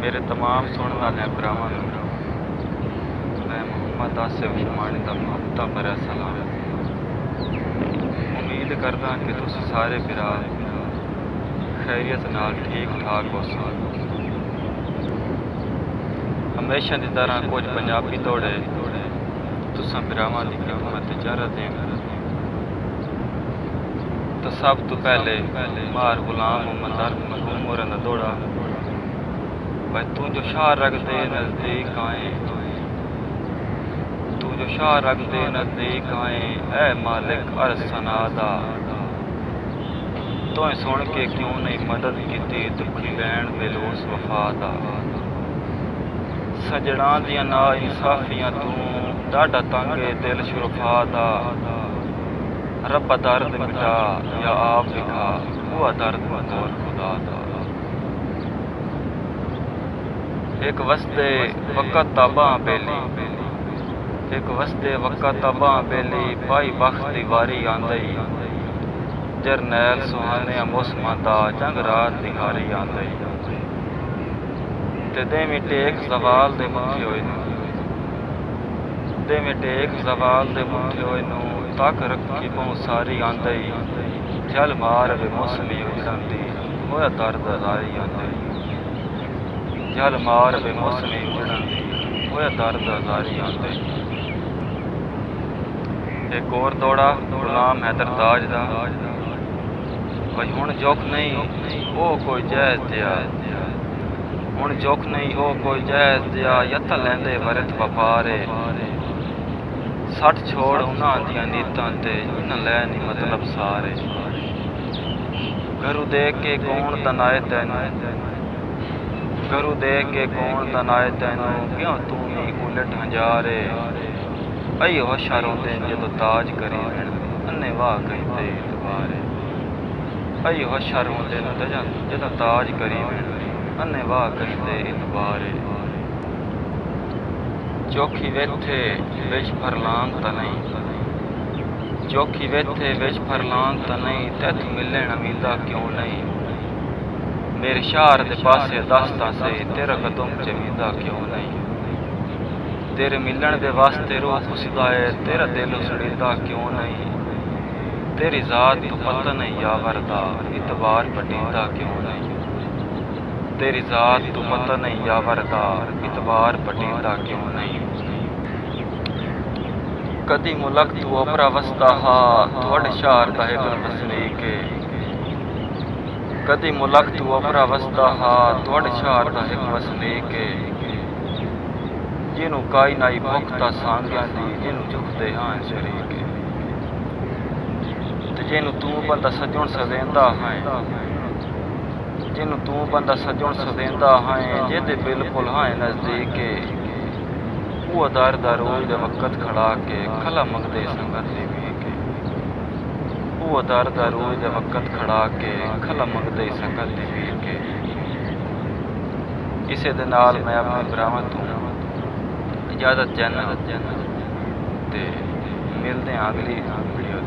मेरे तमाम सुनने वाले भरावां नूं मैं मोहम्मद आसिफ शमाणी दा मुहब्बतां भरा सलाम। उम्मीद करदा कि तुसीं सारे भरा खैरियत नाल ठीक ठाक होसो। हमेशा की तरह कुछ पंजाबी दौड़े तुसां भरावां दी खिदमत इजारत देन। तो सब तो पहले मार गुलाम मोहम्मद मखदूम होरां दा दौड़ा भाई तू जो शाह रख दे नजदीक आए, तू जो शाह रख दे नजदीक आए, ऐ मालिक अर्ज़ सना दा तो सुन के क्यों नहीं मदद की दुखी लैन बेलोस वफा दा। सजणा दियां ना इंसाफियां तू डाढा तंगे दिल शुरफा दा। रब्बा दर्द मिटा या आप दिखा हुआ दर्द मौर खुदा दा। एक वस्ते वक़्त ताबा बेली, एक वस्ते वक़्त ताबा बेली, पाई बख्त दी वारी आंदई। जरनैल सुहाने मौसमां दा जंग रात दिहारी आंदई। ते दे मिटे एक ज़वाल दे मुठे होए नूं, दे मिटे एक ज़वाल दे मुठे होए नूं, तक रखी बहु सारी आंदई। जल मार वे मौसमी उजड़न दी होया दर्द अज़ारी आंदई। जल मार वे मौसमी उजड़न दी होया दर्द अज़ारी आंदई। एक और दौड़ा गुलाम हैदर ताज दा भाई हुण जोख नहीं ओ कोई जायज़ दिया, हुण जोख नहीं ओ कोई जायज़ दिया। यत्ता लैंदे वरत वपारे सट छोड़ उन्हां दियां नीतां ते इन्हां लै नहीं मतलब सारे। घरू दे के कौन तनाए तैनूं, घरू दे के कौन तनाए तैनूं, क्यों तू नहीं उलट हंजारे। आई होशा रोंदे जदों ताज करी अन्ने वाह कहते इतबारे। आई होशा रोंदे जदों ताज करी अन्ने वाह कहते इतबारे। चौखी वेथे विच फरलांग त नहीं, चौखी वेथे विच फरलांग त नहीं, तैथ मिलण अमीदा क्यों नहीं। मेरे शार दे पासे दसता से तेरा कदम जमीदा क्यों नहीं। तेरे मिलन दे वास्ते रूह खुसदा है तेरा दिल उसड़ीदा क्यों नहीं। तेरी ज़ात तो पता नहीं यावरदा इतबार पटीदा क्यों नहीं। तेरी ज़ात तो पता नहीं यावरदा इतबार पटीदा क्यों नहीं। कदी मुलक तू ओपरा वसदा हा थोड़े शार दा हिबन वसनीक। कदी मुलक तू ओपरा वसदा हा थोड़े शार दा हिब वसनीक। जिन्हों काई नाई भुखता सांगियां दी जिन्हों झुकदे हाँ शरीक। ते जिन्हों तू बंदा सजण सवेंदा है, जिन्हों तू बंदा सजण सवेंदा है, जेदे बिल्कुल हाँ नज़दीक। वो दर दर रोज दे वक़्त खड़ा के खला मंगदे संगत दी के। वो दर दर रोज दे वक़्त खड़ा के खला मंगदे संगत दी के। इसे दे नाल मैं अपने भरावां तों इजाज़त चाहना ते मिलदे अगली वीडियो।